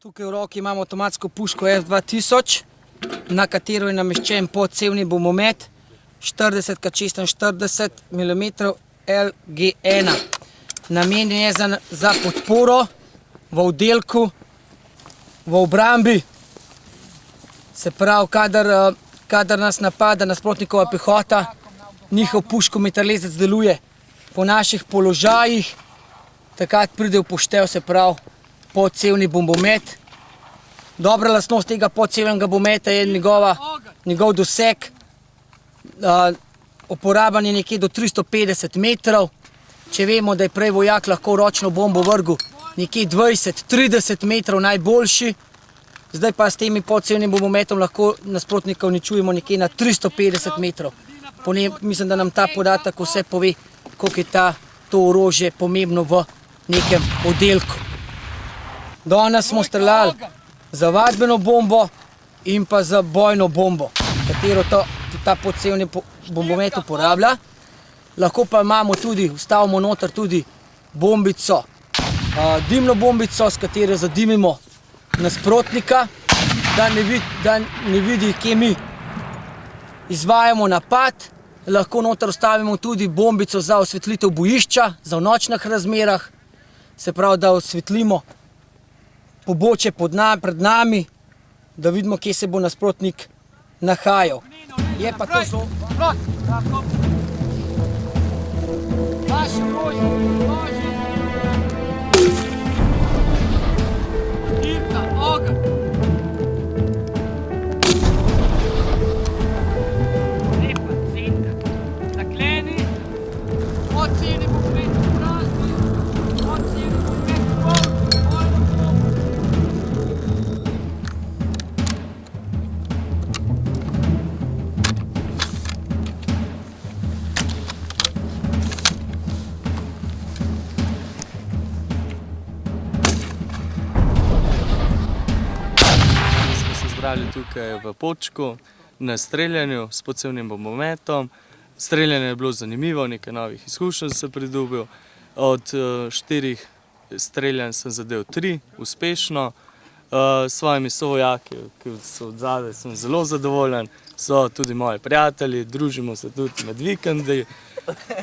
Tukaj v roki imamo avtomatsko puško F2000, na katero je nameščen podcevni bombomet 40x46 mm LG1. Namenjen je za podporo v oddelku, v obrambi. Se pravi, kadar nas napada nasprotnikova pehota, njihov puškometralezec deluje po naših položajih, takrat pride v poštev, se pravi, podcevni bombomet. Dobra lastnost tega podcevnega bombometa je njegov doseg. Uporaben je nekje do 350 metrov. Če vemo, da je prej vojak lahko ročno bombo vrgel nekje 20-30 metrov najboljši, zdaj pa s temi podcevnim bombometom lahko nasprotnika uničujemo nekje na 350 metrov. Mislim, da nam ta podatek vse pove, koliko je to orožje pomembno v nekem oddelku. Danes smo streljali za vadbeno bombo in pa za bojno bombo, katero ta podcevni bombomet uporablja. Lahko pa imamo tudi, vstavimo noter tudi bombico, dimno bombico, s katero zadimimo nasprotnika, da ne vidi, kje mi izvajamo napad. Lahko noter vstavimo tudi bombico za osvetlitev bojišča, za v nočnih razmerah, se pravi, da osvetlimo pobočje pred nami, da vidimo, kje se bo nasprotnik nahajal. Je pa to zelo... Vaše orožje, dirka, ogenj. Lepa, center. Zakleni. Podcevni bombomet prazni. Podcevni bombomet poln. Tukaj v Počku na streljanju s podcevnim bombometom. Streljanje je bilo zanimivo, nekaj novih izkušenj sem pridobil. Od 4 streljanj sem zadel 3 uspešno. S svojimi sovojaki, ki so odzadaj, sem zelo zadovoljen. So tudi moji prijatelji, družimo se tudi med vikendi.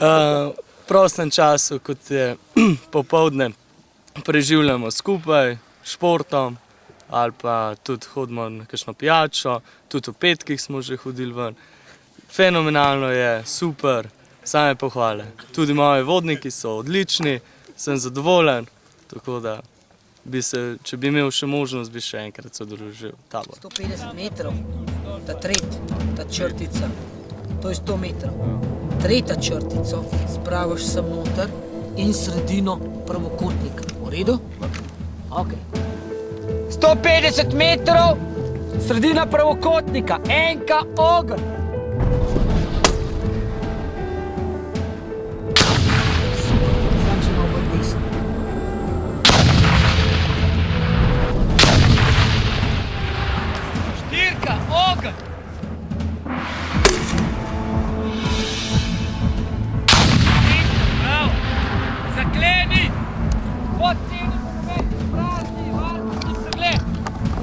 V prostem času, kot je popoldne, preživljamo skupaj športom, ali pa tudi hodimo na kakšno pijačo, tudi v petkih smo že hodili ven. Fenomenalno je, super, same pohvale. Tudi moji vodniki so odlični, sem zadovoljen, tako da če bi imel še možnost, bi še enkrat se udeležil tabor. 150 metrov, ta ta črtica, to je 100 metrov. Tretjo črtico spraviš sem noter in sredino pravokotnika. V redu? Ok. 150 metrov, sredina pravokotnika, enka, ogenj. Začnemo v desno. Štirka, ogenj. Prav, zakleni, podcevni bombomet, prazni, varnostni pregled,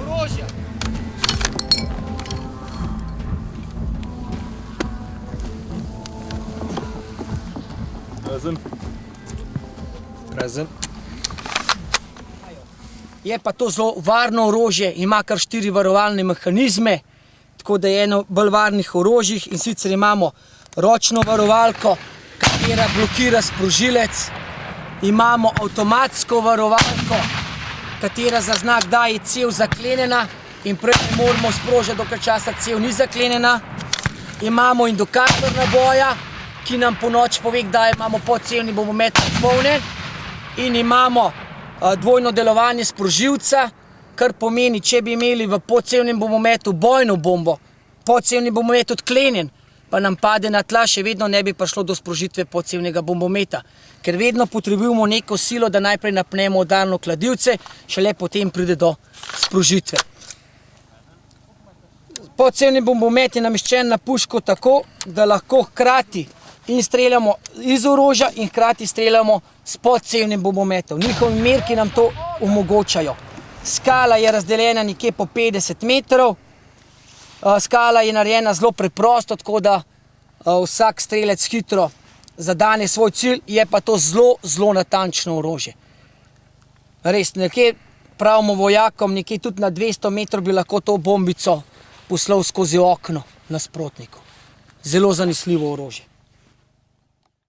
orožja. Prezen. Je pa to zelo varno orožje, ima kar 4 varovalne mehanizme, tako da je eno bolj varnih orožjih, in sicer imamo ročno varovalko, katera blokira sprožilec, imamo avtomatsko varovalko, katera zazna, kdaj je cev zaklenjena in prej ne moramo sprožiti, dokler časa cev ni zaklenjena. Imamo indikator naboja, ki nam po noč pove, kdaj imamo podcevni bombomet napolnjen, in imamo dvojno delovanje sprožilca, kar pomeni, če bi imeli v podcevnem bombometu bojno bombo, podcevni bombomet odklenjen, pa nam pade na tla, še vedno ne bi prišlo do sprožitve podcevnega bombometa. Ker vedno potrebujemo neko silo, da najprej napnemo udarno kladivce, šele potem pride do sprožitve. Podcevni bombomet je nameščen na puško tako, da lahko hkrati in streljamo iz orožja in hkrati streljamo s podcevnim bombometom. Njihovi merki nam to omogočajo. Skala je razdeljena nekje po 50 metrov. Skala je narejena zelo preprosto, tako da vsak strelec hitro zadane svoj cilj, je pa to zelo, zelo natančno orožje. Res, nekje pravimo vojakom, nekje tudi na 200 metrov bi lahko to bombico poslal skozi okno nasprotniku. Zelo zanesljivo orožje.